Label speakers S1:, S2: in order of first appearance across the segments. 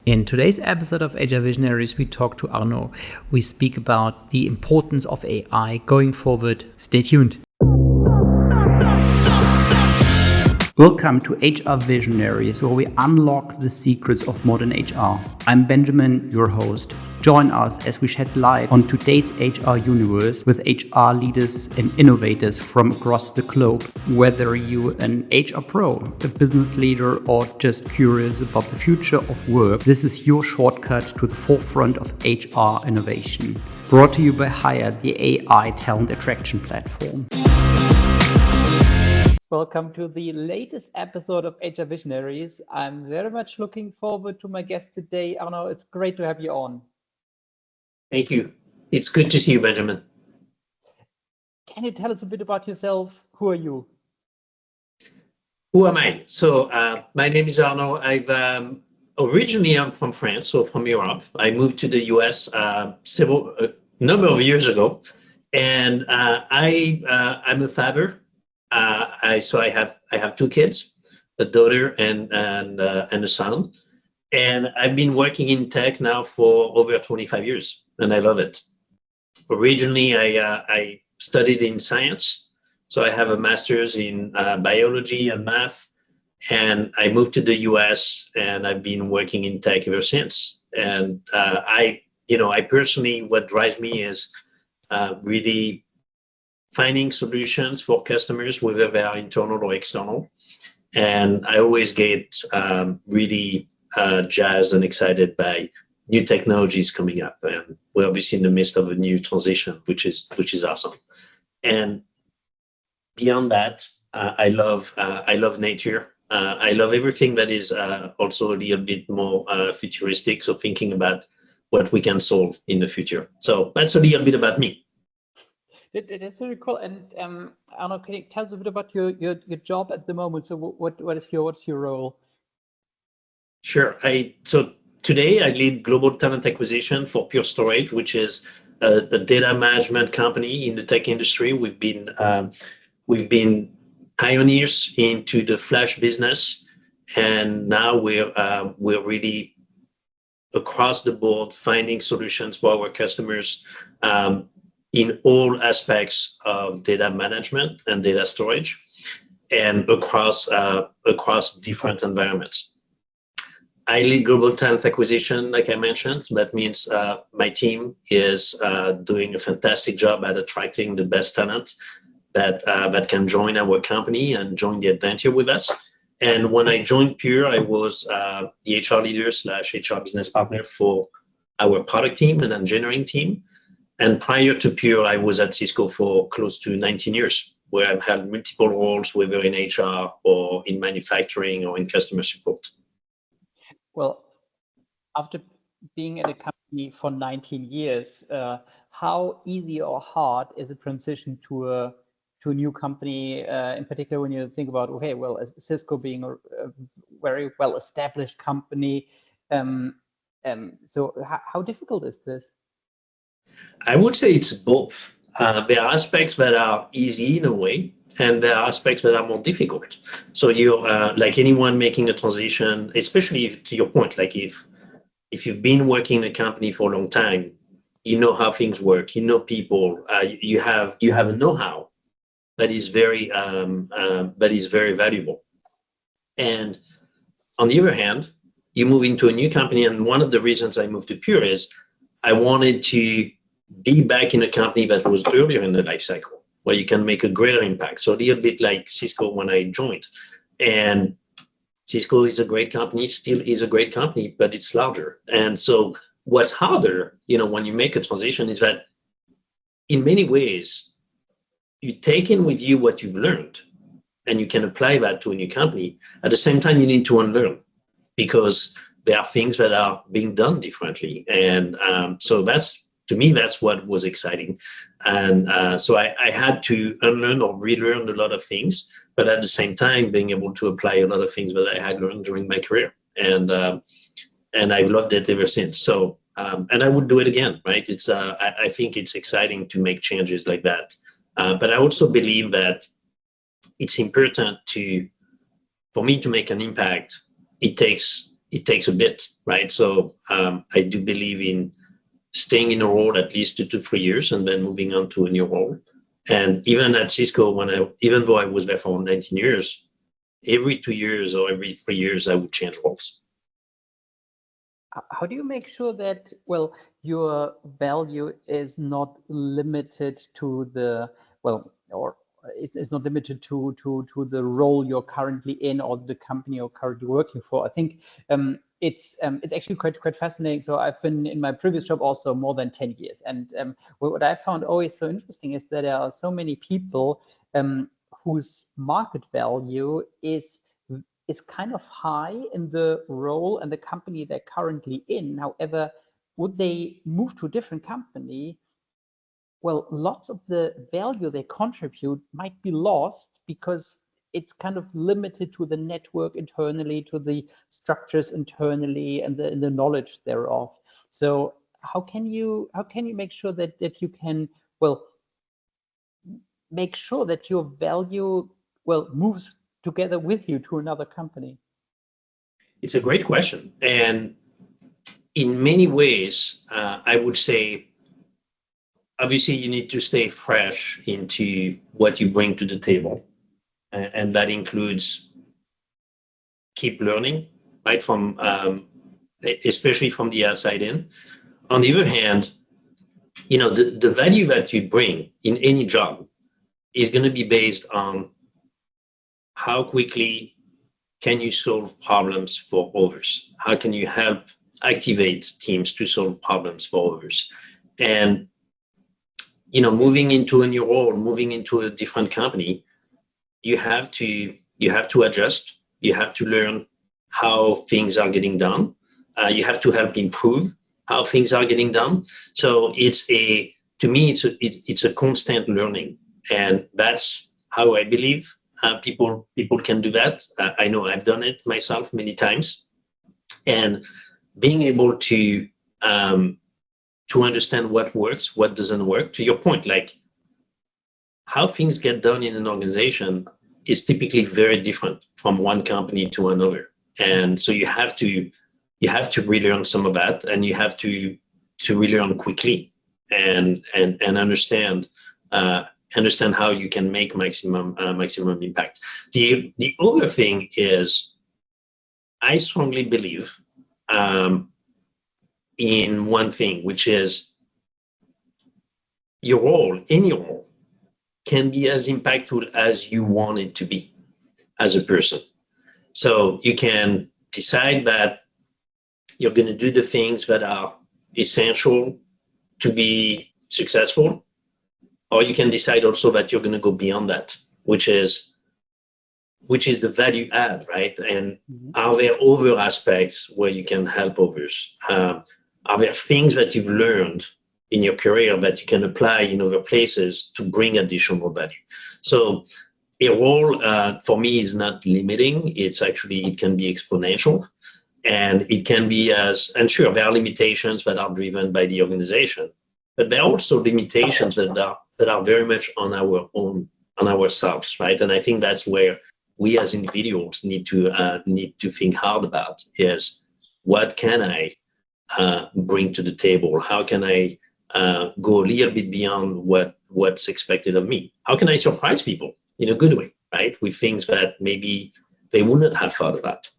S1: In today's episode of HR Visionaries, we talk to Arnaud. We speak about the importance of AI going forward. Stay tuned. Welcome to HR Visionaries, where we unlock the secrets of modern HR. I'm Benjamin, your host. Join us as we shed light on today's HR universe with HR leaders and innovators from across the globe. Whether you're an HR pro, a business leader, or just curious about the future of work, this is your shortcut to the forefront of HR innovation. Brought to you by Hyrd, the AI talent attraction platform. Welcome to the latest episode of HR Visionaries. I'm very much looking forward to my guest today. Arnaud, it's great to have you on.
S2: Thank you. It's good to see you, Benjamin.
S1: Can you tell us a bit about yourself? Who are you?
S2: Who am I? So my name is Arnaud. Originally I'm from France, so from Europe. I moved to the US a number of years ago, and I'm a father. I have two kids, a daughter and a son, and I've been working in tech now for over 25 years, and I love it. Originally, I studied in science, so I have a master's in biology and math, and I moved to the US, and I've been working in tech ever since. And I personally, what drives me is really finding solutions for customers, whether they are internal or external. And I always get really jazzed and excited by new technologies coming up. And we're obviously in the midst of a new transition, which is awesome. And beyond that, I love nature. I love everything that is also a little bit more futuristic. So thinking about what we can solve in the future. So that's a little bit about me.
S1: That's very cool. And Arnaud, can you tell us a bit about your job at the moment? So what's your role?
S2: Sure. So today I lead global talent acquisition for Pure Storage, which is the data management company in the tech industry. We've been pioneers into the flash business, and now we're really across the board finding solutions for our customers in all aspects of data management and data storage, and across different environments. I lead global talent acquisition, like I mentioned. That means my team is doing a fantastic job at attracting the best talent that can join our company and join the adventure with us. And when I joined Pure, I was the HR leader / HR business partner for our product team and engineering team. And prior to Pure, I was at Cisco for close to 19 years, where I've had multiple roles, whether in HR or in manufacturing or in customer support.
S1: Well, after being at a company for 19 years, how easy or hard is a transition to a new company, in particular when you think about, okay, well, Cisco being a very well-established company. So how difficult is this?
S2: I would say it's both. There are aspects that are easy in a way, and there are aspects that are more difficult. So you're like anyone making a transition, especially to your point, like if you've been working in a company for a long time, you know how things work, you know people, you have a know-how that is very valuable. And on the other hand, you move into a new company, and one of the reasons I moved to Pure is I wanted to be back in a company that was earlier in the life cycle, where you can make a greater impact. So a little bit like Cisco when I joined. And Cisco is a great company, still is a great company, but it's larger. And so what's harder, when you make a transition is that in many ways, you take in with you what you've learned, and you can apply that to a new company. At the same time, you need to unlearn, because there are things that are being done differently. And so to me, that's what was exciting. And so I had to unlearn or relearn a lot of things, but at the same time, being able to apply a lot of things that I had learned during my career. And I've loved it ever since. So, and I would do it again, right? I think it's exciting to make changes like that. But I also believe that it's important for me to make an impact. It takes it takes a bit, right? So I do believe in staying in a role at least 2 to 3 years and then moving on to a new role. And even at Cisco, even though I was there for 19 years, every 2 years or every 3 years, I would change roles.
S1: How do you make sure that, well, your value is not limited to the, well, or it's not limited to the role you're currently in or the company you're currently working for? I think it's actually quite fascinating. So I've been in my previous job also more than 10 years. And what I found always so interesting is that there are so many people whose market value is kind of high in the role and the company they're currently in. However, would they move to a different company? Well, lots of the value they contribute might be lost because it's kind of limited to the network internally, to the structures internally, and the knowledge thereof. So how can you make sure that you can, well, make sure that your value, well, moves together with you to another company?
S2: It's a great question. And in many ways, I would say, obviously, you need to stay fresh into what you bring to the table. And that includes keep learning, right, from especially from the outside in. On the other hand, the value that you bring in any job is going to be based on how quickly can you solve problems for others? How can you help activate teams to solve problems for others? And moving into a new role, moving into a different company, you have to adjust. You have to learn how things are getting done. You have to help improve how things are getting done. So to me, it's a constant learning, and that's how I believe people can do that. I know I've done it myself many times, and being able to understand what works, what doesn't work. To your point, like how things get done in an organization is typically very different from one company to another, and so you have to relearn some of that, and you have to relearn quickly and understand how you can make maximum impact. The other thing is, I strongly believe in one thing, which is your role, any role, can be as impactful as you want it to be as a person. So you can decide that you're going to do the things that are essential to be successful, or you can decide also that you're going to go beyond that, which is the value add, right? And are there other aspects where you can help others? Are there things that you've learned in your career that you can apply in other places to bring additional value? So a role for me is not limiting. It can be exponential, and it can be and sure, there are limitations that are driven by the organization, but there are also limitations that are very much on ourselves, right? And I think that's where we as individuals need to think hard about is, what can I bring to the table? How can I go a little bit beyond what's expected of me? How can I surprise people in a good way, right? With things that maybe they wouldn't have thought about.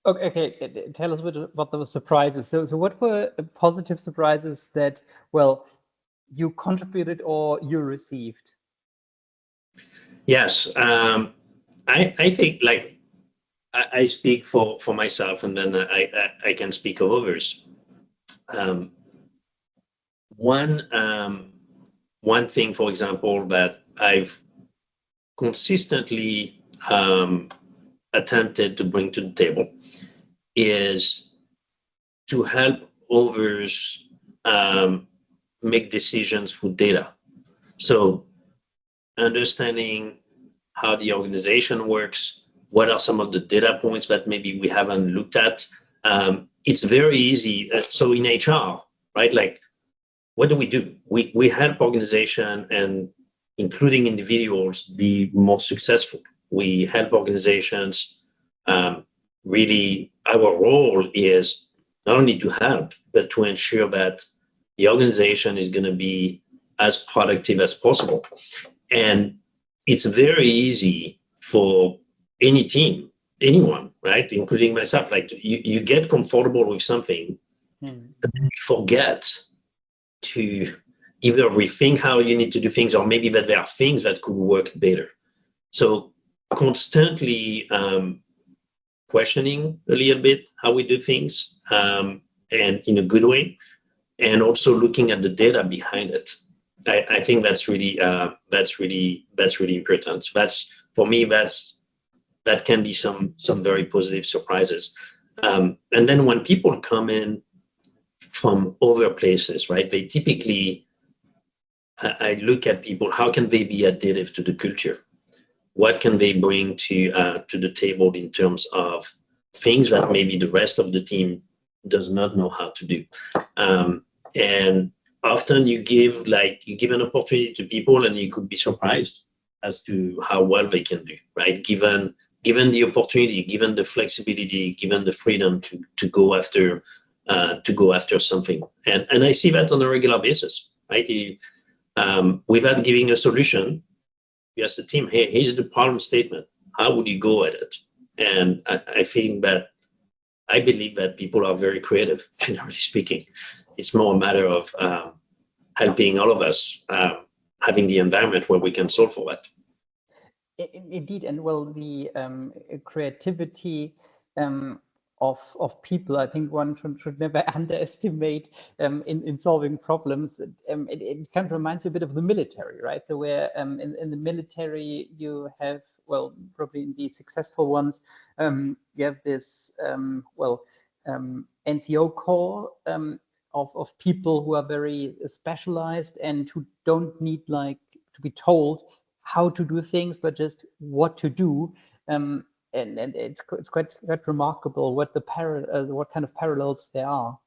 S1: Okay. Tell us a bit about those surprises. So what were positive surprises that, well, you contributed or you received?
S2: Yes, I think, like, I speak for myself, and then I can speak of others. One thing, for example, that I've consistently attempted to bring to the table is to help others make decisions with data. So understanding how the organization works, what are some of the data points that maybe we haven't looked at. It's very easy. So in HR, right, like, what do? We help organization, and including individuals, be more successful. We help organizations really our role is not only to help, but to ensure that the organization is going to be as productive as possible. And it's very easy for any team, anyone, right, including myself, like you get comfortable with something, but then you forget to either rethink how you need to do things, or maybe that there are things that could work better. So constantly questioning a little bit how we do things, and in a good way, and also looking at the data behind it. I think that's really important. That's, for me, that can be some very positive surprises. And then when people come in from other places, right, they typically, I look at people, how can they be additive to the culture? What can they bring to the table in terms of things that maybe the rest of the team does not know how to do? And often you give an opportunity to people, and you could be surprised as to how well they can do, right? Given the opportunity, given the flexibility, given the freedom to go after something. And I see that on a regular basis, right? Without giving a solution, you ask the team, hey, here's the problem statement. How would you go at it? And I believe that people are very creative, generally speaking. It's more a matter of helping all of us having the environment where we can solve for that.
S3: Indeed, and well, the creativity of people, I think one should never underestimate in solving problems. It kind of reminds you a bit of the military, right? So where in the military you have, well, probably in the successful ones, you have this NCO core of people who are very specialized and who don't need to be told how to do things, but just what to do. And it's quite remarkable what kind of parallels there are.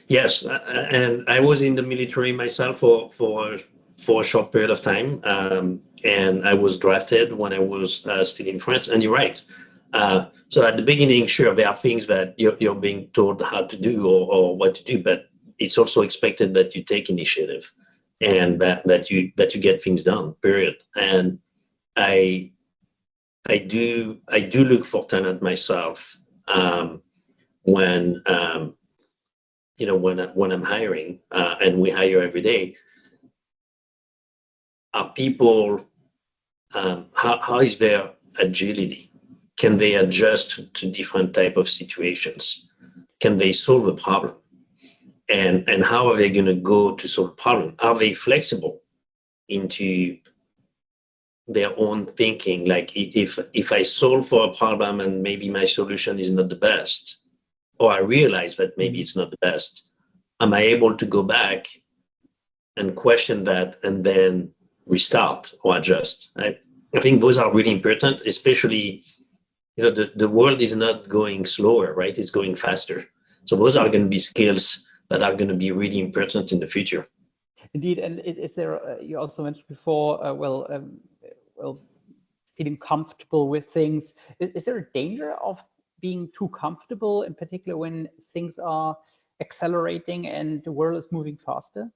S2: Yes, and I was in the military myself for a short period of time, and I was drafted when I was still in France. And you're right. So at the beginning, sure, there are things that you're being told how to do or what to do, but it's also expected that you take initiative and that you get things done. Period. And I do look for talent myself when I'm hiring, and we hire every day. Are people, how is their agility? Can they adjust to different type of situations? Can they solve a problem? And how are they going to go to solve a problem? Are they flexible into their own thinking? Like if I solve for a problem and maybe my solution is not the best, or I realize that maybe it's not the best, am I able to go back and question that and then restart or adjust? I think those are really important, especially, the world is not going slower, right? It's going faster. So those are going to be skills that are going to be really important in the future.
S3: Indeed. And is there, you also mentioned before, feeling comfortable with things. Is there a danger of being too comfortable, in particular when things are accelerating and the world is moving faster?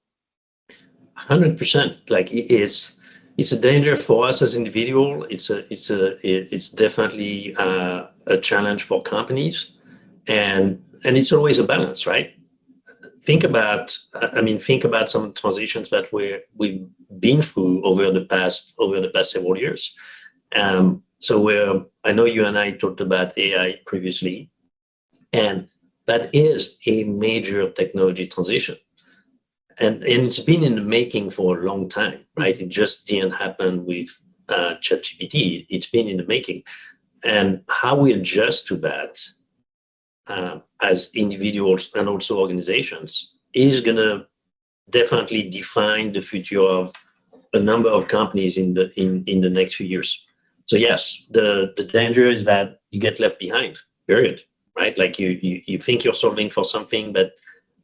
S2: 100%. Like it's a danger for us as individuals. It's definitely a challenge for companies, and it's always a balance, right? Think about some transitions that we've been through over the past several years. So I know you and I talked about AI previously, and that is a major technology transition. And it's been in the making for a long time, right? It just didn't happen with ChatGPT. It's been in the making. And how we adjust to that as individuals and also organizations is going to definitely define the future of a number of companies in the next few years. So yes, the danger is that you get left behind, period, right? Like you think you're solving for something that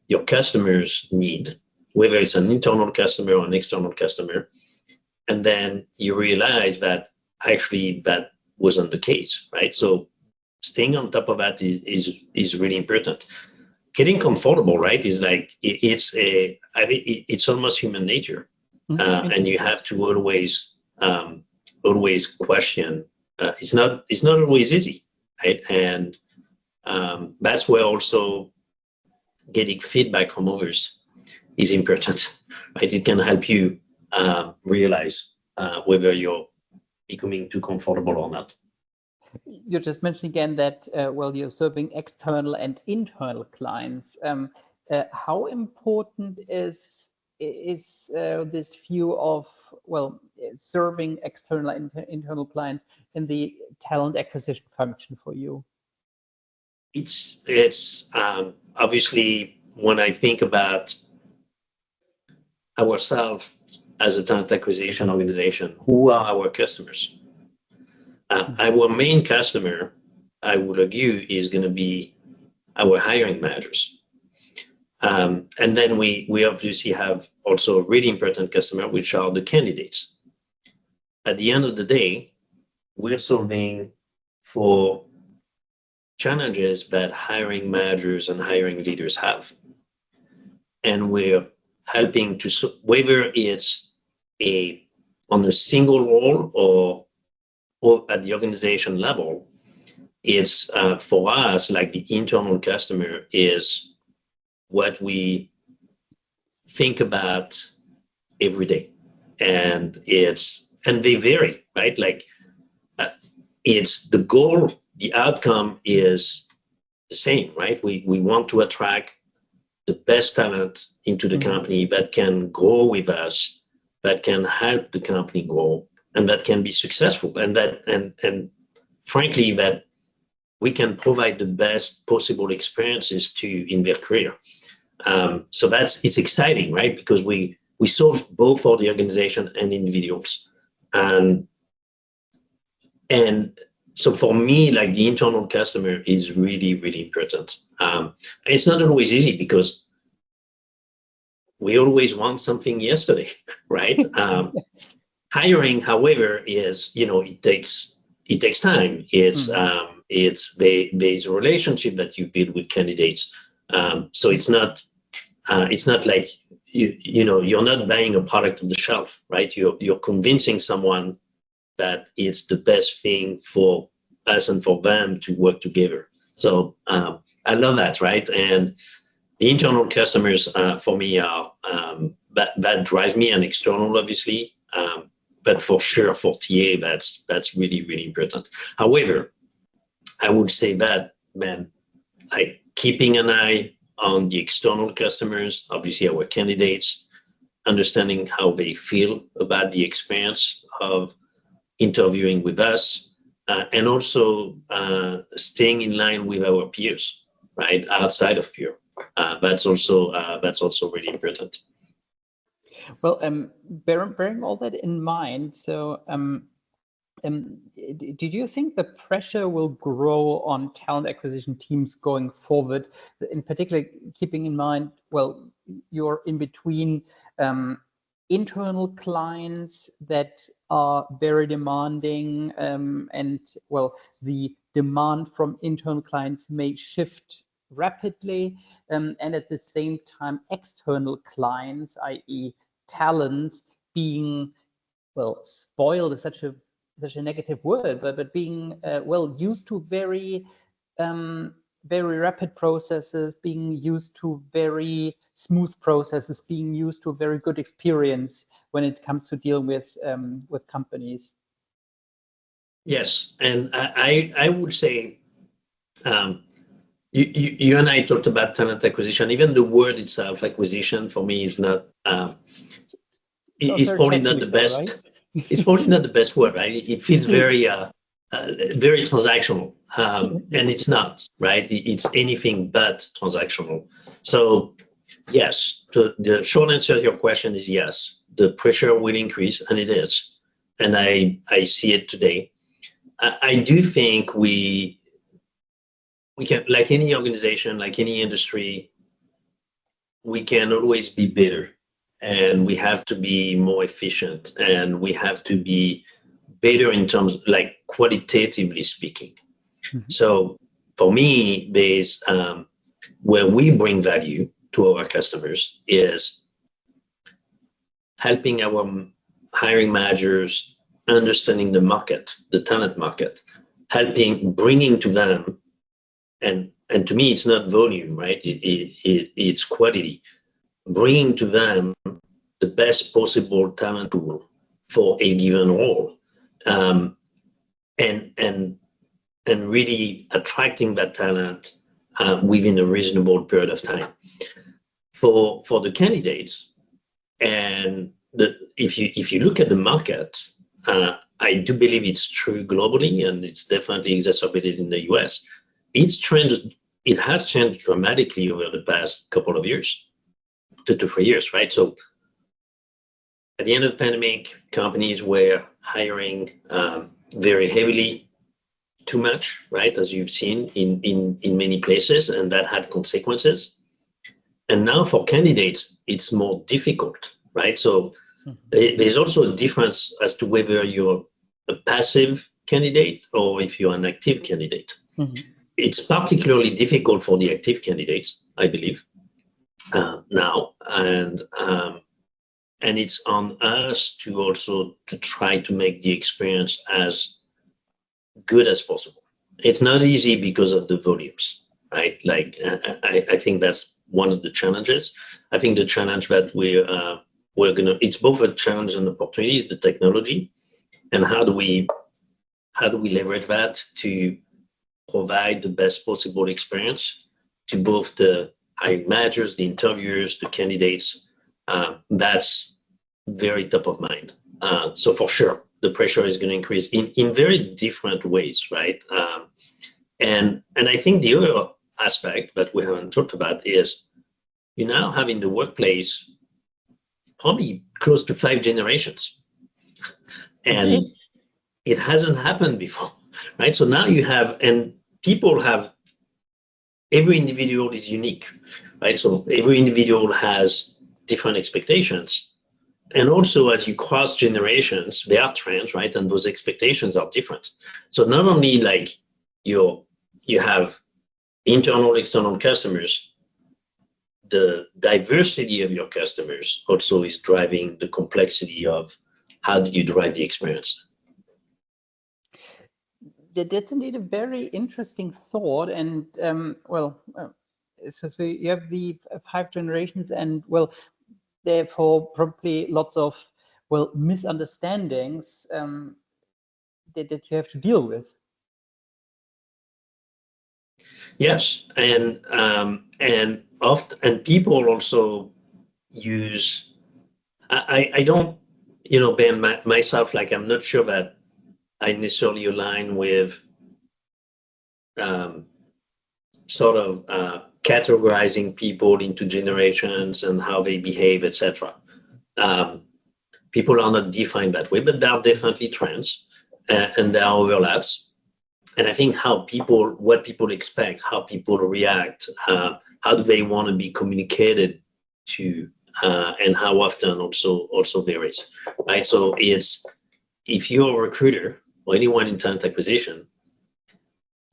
S2: your customers need, whether it's an internal customer or an external customer, and then you realize that actually that wasn't the case, right? So staying on top of that is really important. Getting comfortable, right, is like it's almost human nature, and you have to always question. It's not always easy, right? And that's where also getting feedback from others is important, right? It can help you realize whether you're becoming too comfortable or not.
S3: You just mentioned again that you're serving external and internal clients. How important is this view of serving external and internal clients in the talent acquisition function for you?
S2: It's obviously, when I think about ourselves as a talent acquisition organization, who are our customers? Our main customer, I would argue, is going to be our hiring managers. And then we obviously have also a really important customer, which are the candidates. At the end of the day, we're solving for challenges that hiring managers and hiring leaders have. And we're helping to, whether it's on a single role or at the organization level, it's for us, like the internal customer is what we think about every day. And they vary, right? Like it's the goal, the outcome is the same, right? We want to attract the best talent into the company that can grow with us, that can help the company grow, and that can be successful, and frankly, that we can provide the best possible experiences in their career. So it's exciting, right? Because we solve both for the organization and individuals. And so for me, like the internal customer is really, really important. It's not always easy because we always want something yesterday, right? Hiring, however, is, it takes time. There's a relationship that you build with candidates. So it's not like you're not buying a product on the shelf, right? You're convincing someone that it's the best thing for us and for them to work together. So I love that, right? And the internal customers for me are that drives me, and external, obviously. But for sure, for TA, that's really, really important. However, I would say that, man, like keeping an eye on the external customers, obviously our candidates, understanding how they feel about the experience of interviewing with us, and also staying in line with our peers, right, outside of Pure. That's also really important.
S3: Well, bearing all that in mind, so did you think the pressure will grow on talent acquisition teams going forward? In particular, keeping in mind, you're in between internal clients that are very demanding, and the demand from internal clients may shift rapidly, and at the same time, external clients, i.e., talents, being spoiled is such a negative word, but being used to very rapid processes, being used to very smooth processes, being used to a very good experience when it comes to dealing with companies.
S2: Yes, and I would say you and I talked about talent acquisition. Even the word itself, acquisition, for me is not. It's probably not the best. Right? It's probably not the best word, right? It feels very transactional, and it's not, right? It's anything but transactional. So yes, the short answer to your question is yes. The pressure will increase, and it is, and I see it today. I do think we can, like any organization, like any industry, we can always be better, and we have to be more efficient, and we have to be better in terms, like qualitatively speaking. So for me, there's where we bring value to our customers is helping our hiring managers understanding the market, the talent market, bringing to them, and to me, it's not volume, right? It's quality, bringing to them the best possible talent pool for a given role, and really attracting that talent within a reasonable period of time. For the candidates, and if you look at the market, I do believe it's true globally, and it's definitely exacerbated in the US. It has changed dramatically over the past couple of years, 2 to 3 years, right? So at the end of the pandemic, companies were hiring very heavily, too much, right? As you've seen in many places, and that had consequences. And now for candidates, it's more difficult, right? So there's also a difference as to whether you're a passive candidate or if you're an active candidate. It's particularly difficult for the active candidates, I believe, now, and it's on us to also to try to make the experience as good as possible. It's not easy because of the volumes, right? Like I think that's one of the challenges. I think the challenge that it's both a challenge and opportunity is the technology, and how do we leverage that to provide the best possible experience to both the hiring managers, the interviewers, the candidates. That's very top of mind. So for sure, the pressure is going to increase in very different ways, right? And I think the other aspect that we haven't talked about is you now have in the workplace probably close to 5 generations, and it hasn't happened before, right? So now you have, and people have, every individual is unique, right? So every individual has different expectations. And also as you cross generations, there are trends, right? And those expectations are different. So not only like you have internal, external customers, the diversity of your customers also is driving the complexity of how do you drive the experience.
S3: That's indeed a very interesting thought. And so you have the 5 generations, and therefore probably lots of misunderstandings that you have to deal with.
S2: Yes, and people also use. I don't, Ben, myself, like I'm not sure that I necessarily align with sort of categorizing people into generations and how they behave, etc. People are not defined that way, but there are definitely trends and there are overlaps. And I think what people expect, how people react, how do they want to be communicated to, and how often also varies, right? So if you're a recruiter or anyone in talent acquisition,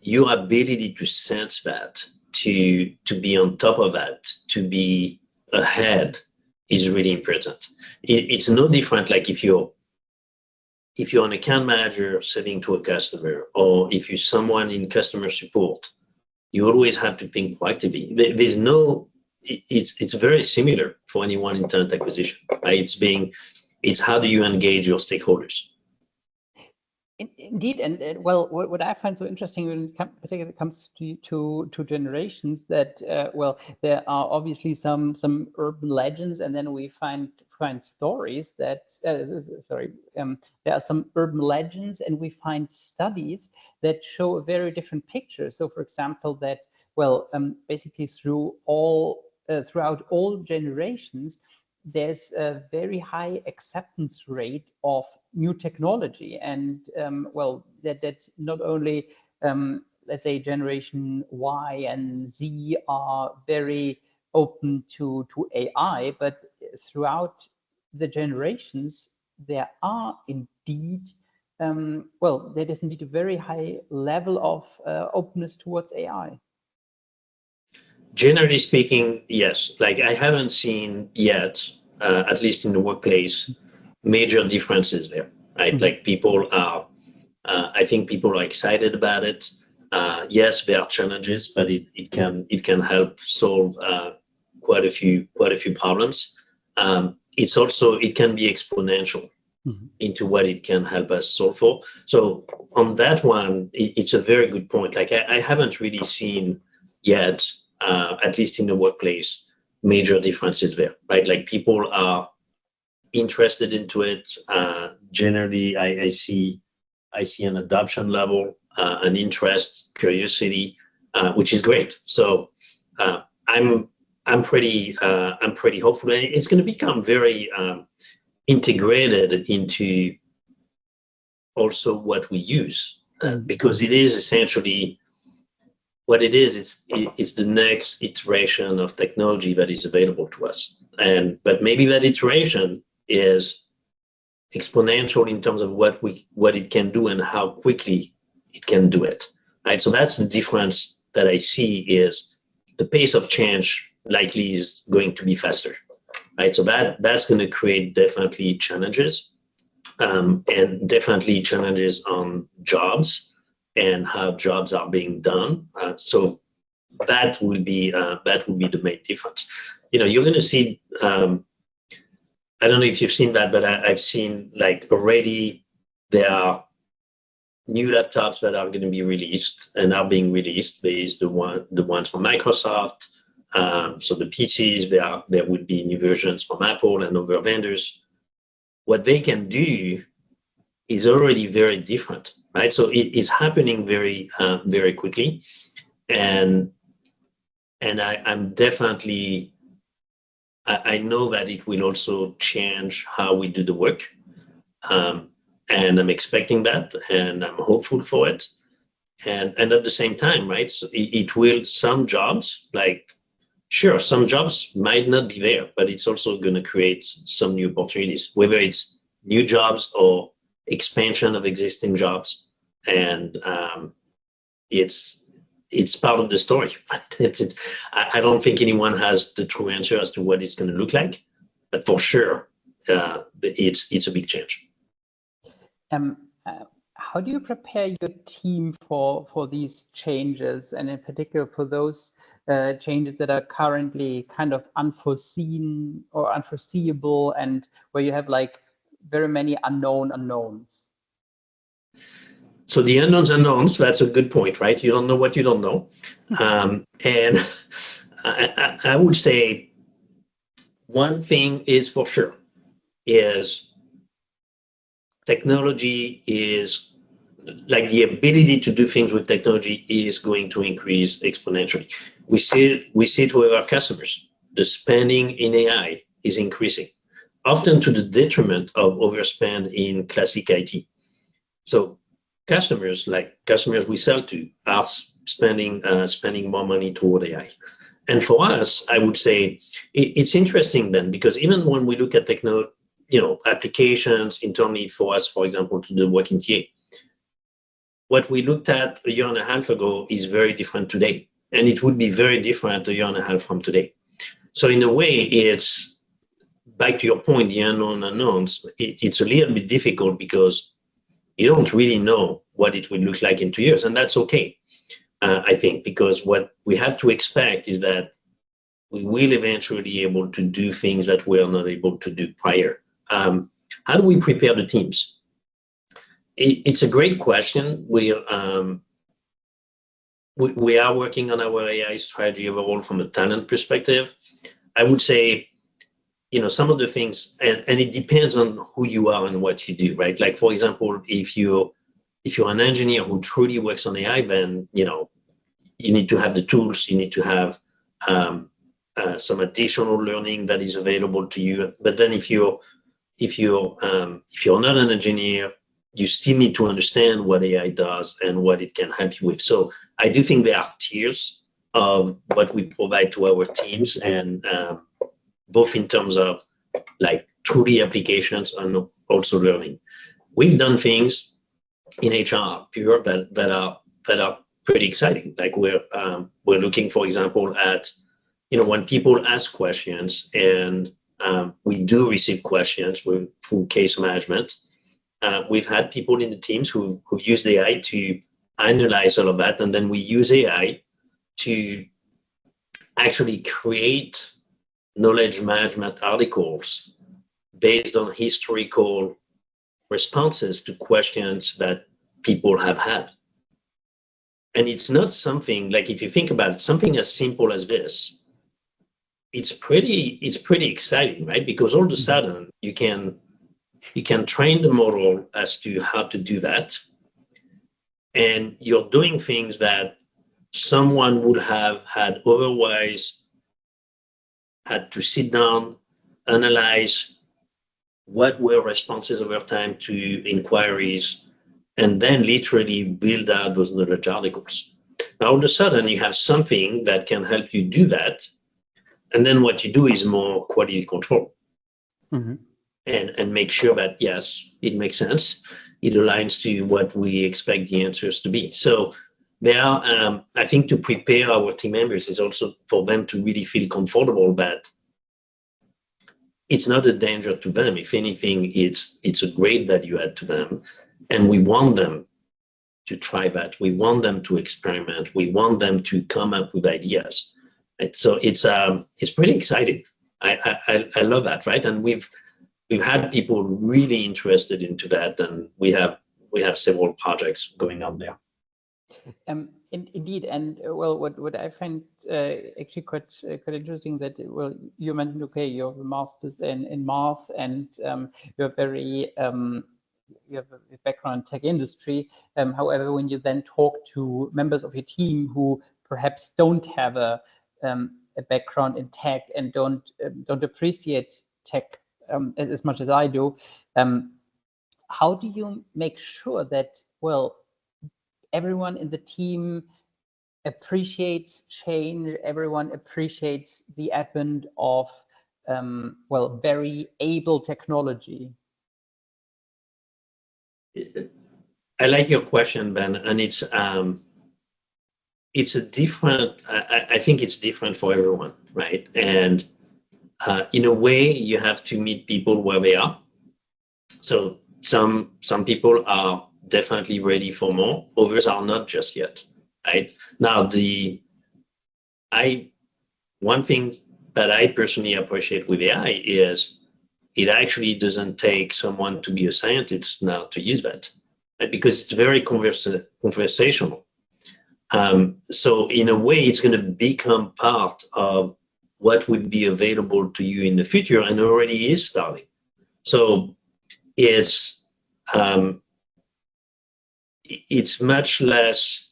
S2: your ability to sense that, to be on top of that, to be ahead is really important. It's no different like if you're an account manager selling to a customer, or if you're someone in customer support, you always have to think proactively. It's very similar for anyone in talent acquisition, right? It's how do you engage your stakeholders?
S3: Indeed, and what I find so interesting when it comes to generations, that there are obviously some urban legends, and then we find stories that there are some urban legends, and we find studies that show a very different picture. So, for example, that basically throughout all generations, there's a very high acceptance rate of new technology, and that not only let's say generation Y and Z are very open to AI, but throughout the generations there are indeed well, there is indeed a very high level of openness towards AI.
S2: Generally speaking, yes. Like I haven't seen yet, at least in the workplace, major differences there. Right?
S3: Mm-hmm.
S2: Like people are, I think people are excited about it. Yes, there are challenges, but it can help solve quite a few problems. It can be exponential into what it can help us solve for. So on that one, it's a very good point. Like I haven't really seen yet, at least in the workplace, major differences there, right? Like people are interested into it. Generally, I see an adoption level, an interest, curiosity, which is great. So I'm pretty hopeful, and it's going to become very integrated into also what we use, because it is essentially what it is. It's the next iteration of technology that is available to us, but maybe that iteration is exponential in terms of what it can do and how quickly it can do it. Right. So that's the difference that I see, is the pace of change likely is going to be faster. Right. So that's going to create definitely challenges, and definitely challenges on jobs and how jobs are being done. So that will be the main difference. You're going to see. I don't know if you've seen that, but I've seen like already there are new laptops that are going to be released and are being released. There's the ones from Microsoft. So the PCs, there would be new versions from Apple and other vendors. What they can do is already very different, right? So it is happening very, very quickly, and I'm definitely. I know that it will also change how we do the work, and I'm expecting that, and I'm hopeful for it. And at the same time, right? So it will, some jobs, like, sure, some jobs might not be there, but it's also going to create some new opportunities, whether it's new jobs or expansion of existing jobs, and it's part of the story. I don't think anyone has the true answer as to what it's going to look like, but for sure, it's a big change.
S3: How do you prepare your team for these changes, and in particular for those changes that are currently kind of unforeseen or unforeseeable, and where you have like very many unknowns?
S2: So the unknowns, that's a good point, right? You don't know what you don't know. And I would say one thing is for sure is technology is, like, the ability to do things with technology is going to increase exponentially. We see it with our customers. The spending in AI is increasing, often to the detriment of overspend in classic IT. So customers we sell to are spending more money toward AI. And for us, I would say it's interesting then, because even when we look at applications internally for us, for example, to do work in TA, what we looked at a year and a half ago is very different today, and it would be very different a year and a half from today. So in a way, it's back to your point, the unknowns. It's a little bit difficult because you don't really know what it will look like in 2 years, and that's okay, I think, because what we have to expect is that we will eventually be able to do things that we are not able to do prior. How do we prepare the teams? It's a great question. We are working on our AI strategy overall from a talent perspective. I would say, some of the things, and it depends on who you are and what you do, right? Like, for example, if you're an engineer who truly works on AI, then you need to have the tools. You need to have some additional learning that is available to you. But then if you're not an engineer, you still need to understand what AI does and what it can help you with. So I do think there are tiers of what we provide to our teams, and both in terms of like truly applications and also learning. We've done things in HR pure that are pretty exciting. Like we're looking, for example, at when people ask questions, and we do receive questions through case management. We've had people in the teams who've used AI to analyze all of that, and then we use AI to actually create knowledge management articles based on historical responses to questions that people have had. And it's not something like, if you think about it, something as simple as this, it's pretty exciting, right? Because all of a sudden you can train the model as to how to do that, and you're doing things that someone would have had otherwise had to sit down, analyze what were responses over time to inquiries, and then literally build out those knowledge articles. Now, all of a sudden, you have something that can help you do that. And then what you do is more quality control. Mm-hmm. And make sure that, yes, it makes sense. It aligns to what we expect the answers to be. So there are, I think, to prepare our team members is also for them to really feel comfortable that it's not a danger to them. If anything, it's a great value add to them. And we want them to try that. We want them to experiment. We want them to come up with ideas. Right? So it's pretty exciting. I love that, right? And we've had people really interested into that, and we have several projects going on there.
S3: Indeed, and well, what I find actually quite interesting that you mentioned, okay, you have a master's in math, and you're very you have a background in tech industry. However, when you then talk to members of your team who perhaps don't have a background in tech and don't appreciate tech as much as I do, how do you make sure that, well, everyone in the team appreciates change, everyone appreciates the advent of very able technology?
S2: I like your question, Ben, and it's a different. I think it's different for everyone, right? And in a way, you have to meet people where they are. So some people are definitely ready for more. Others are not just yet, right? Now, one thing that I personally appreciate with AI is it actually doesn't take someone to be a scientist now to use that, right? Because it's very conversational. So in a way, it's going to become part of what would be available to you in the future, and already is starting. So it's much less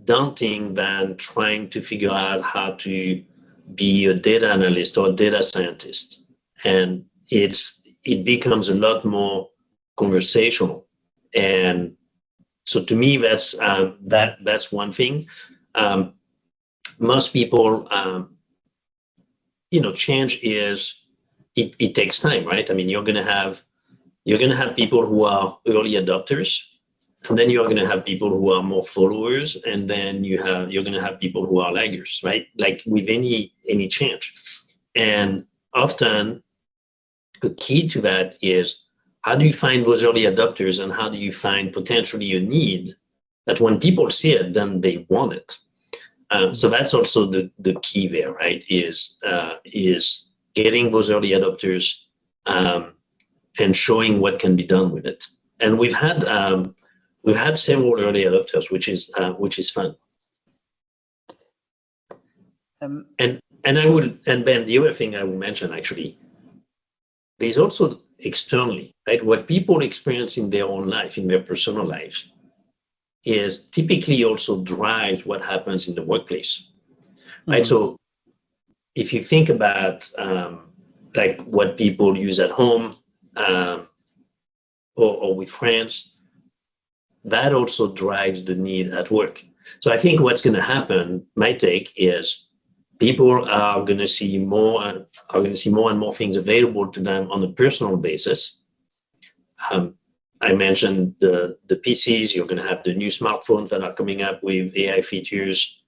S2: daunting than trying to figure out how to be a data analyst or a data scientist. And it becomes a lot more conversational. And so to me, that's one thing. Most people, change is it takes time, right? I mean, you're gonna have people who are early adopters, and then you're gonna have people who are more followers, and then you're gonna have people who are laggers, right? Like with any change. And often the key to that is, how do you find those early adopters, and how do you find potentially a need that when people see it, then they want it? So that's also the key there, right? Is getting those early adopters and showing what can be done with it. And we've had several early adopters, which is fun. And Ben, the other thing I will mention, actually, there's also externally, right? What people experience in their own life, in their personal lives, is typically also drives what happens in the workplace, right? Mm-hmm. So if you think about like what people use at home or with friends, that also drives the need at work. So I think what's going to happen, my take is, people are going to see more and more things available to them on a personal basis. I mentioned the PCs. You're going to have the new smartphones that are coming up with AI features.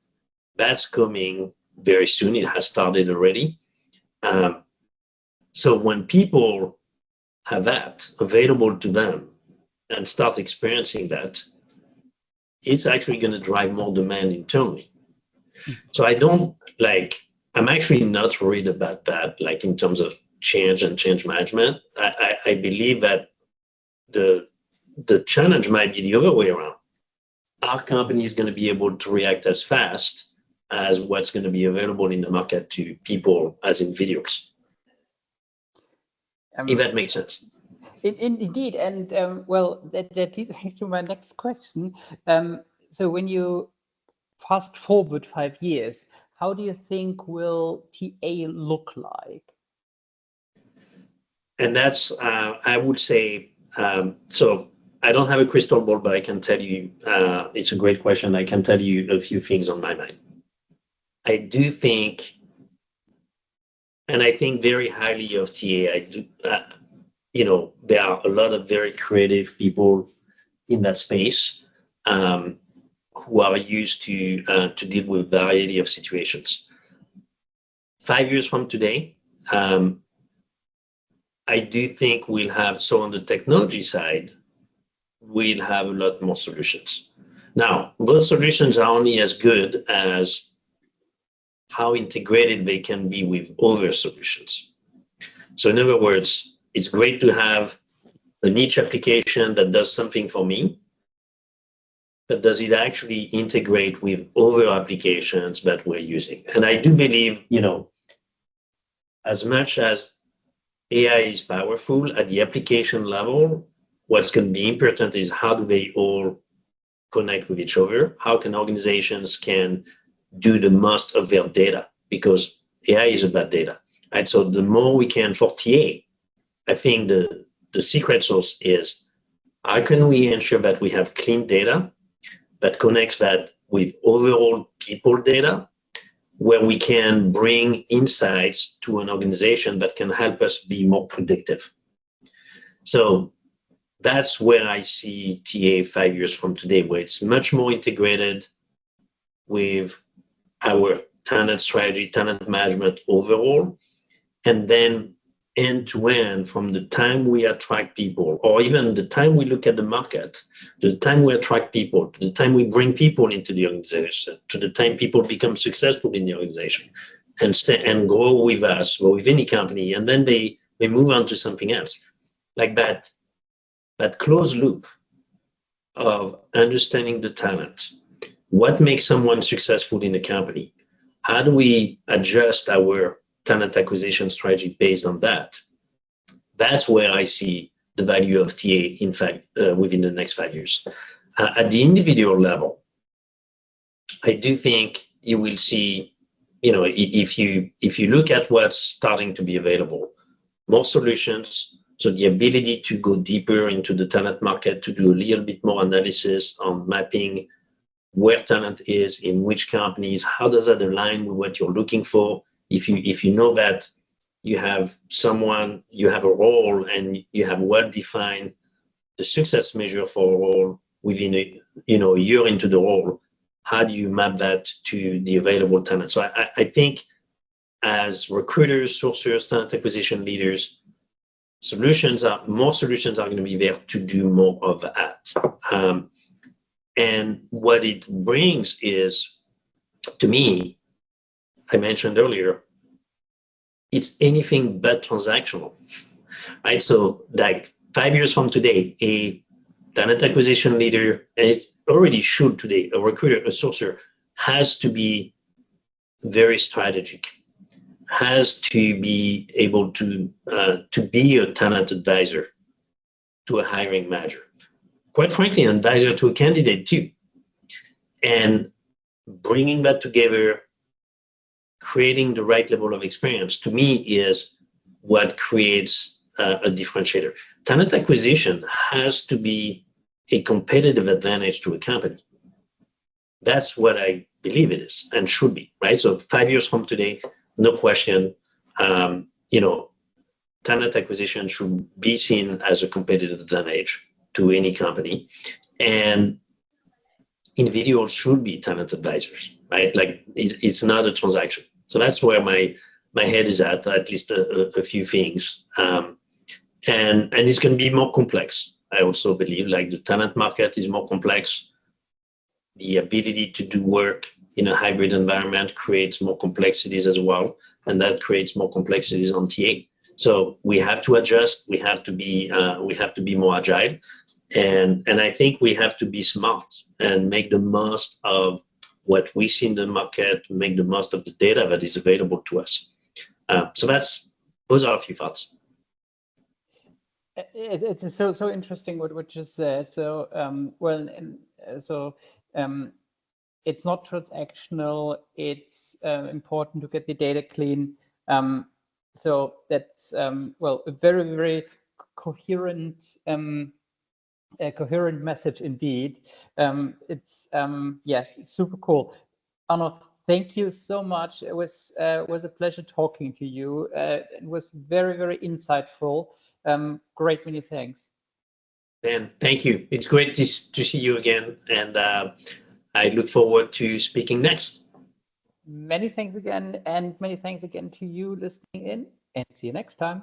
S2: That's coming very soon. It has started already. So when people have that available to them and start experiencing that, it's actually going to drive more demand internally. So I'm actually not worried about that, like in terms of change and change management. I believe that the challenge might be the other way around. Our company is going to be able to react as fast as what's going to be available in the market to people as individuals. If that makes sense.
S3: Indeed, and well, that leads me to my next question. So when you fast forward 5 years, how do you think will TA look like?
S2: And that's, I would say, so I don't have a crystal ball, but I can tell you, it's a great question. I can tell you a few things on my mind. I do think, and I think very highly of TA. I do, there are a lot of very creative people in that space who are used to deal with a variety of situations. 5 years from today, I do think we'll have, so on the technology side, we'll have a lot more solutions. Now, those solutions are only as good as how integrated they can be with other solutions. So in other words, it's great to have a niche application that does something for me, but does it actually integrate with other applications that we're using? And I do believe, as much as AI is powerful at the application level, what's going to be important is how do they all connect with each other? How can organizations can do the most of their data? Because AI is about data, right? So the more we can for TA, I think the secret sauce is how can we ensure that we have clean data that connects that with overall people data, where we can bring insights to an organization that can help us be more predictive. So that's where I see TA 5 years from today, where it's much more integrated with our talent strategy, talent management overall, and then end-to-end from the time we attract people, or even the time we look at the market, to the time we attract people, to the time we bring people into the organization, to the time people become successful in the organization and grow with us or with any company, and then they move on to something else. Like that closed loop of understanding the talent. What makes someone successful in a company? How do we adjust our talent acquisition strategy based on that? That's where I see the value of TA, in fact, within the next 5 years. At the individual level, I do think you will see, if you look at what's starting to be available, more solutions. So the ability to go deeper into the talent market, to do a little bit more analysis on mapping where talent is, in which companies, how does that align with what you're looking for? If you know that you have someone, you have a role, and you have well-defined the success measure for a role within a year into the role, how do you map that to the available talent? So I think as recruiters, sourcers, talent acquisition leaders, more solutions are going to be there to do more of that. And what it brings is, to me, I mentioned earlier, it's anything but transactional, right? So like 5 years from today, a talent acquisition leader, and it already should today, a recruiter, a sourcer, has to be very strategic, has to be able to be a talent advisor to a hiring manager. Quite frankly, an advisor to a candidate too. And bringing that together, creating the right level of experience, to me, is what creates a differentiator. Talent acquisition has to be a competitive advantage to a company. That's what I believe it is and should be, right? So 5 years from today, no question, talent acquisition should be seen as a competitive advantage. to any company, and individuals should be talent advisors, right? Like it's not a transaction. So that's where my head is at least a few things. And it's going to be more complex. I also believe like the talent market is more complex. The ability to do work in a hybrid environment creates more complexities as well. And that creates more complexities on TA. So we have to adjust. We have to be more agile. And I think we have to be smart and make the most of what we see in the market, make the most of the data that is available to us. So those are a few thoughts.
S3: It's so interesting what you said. So it's not transactional. It's important to get the data clean. So that's a very, very coherent message indeed. It's super cool. Arnaud, thank you so much. It was a pleasure talking to you. It was very, very insightful. Great, many thanks.
S2: Dan, thank you. It's great to see you again, and I look forward to speaking next.
S3: Many thanks again, and many thanks again to you listening in, and see you next time.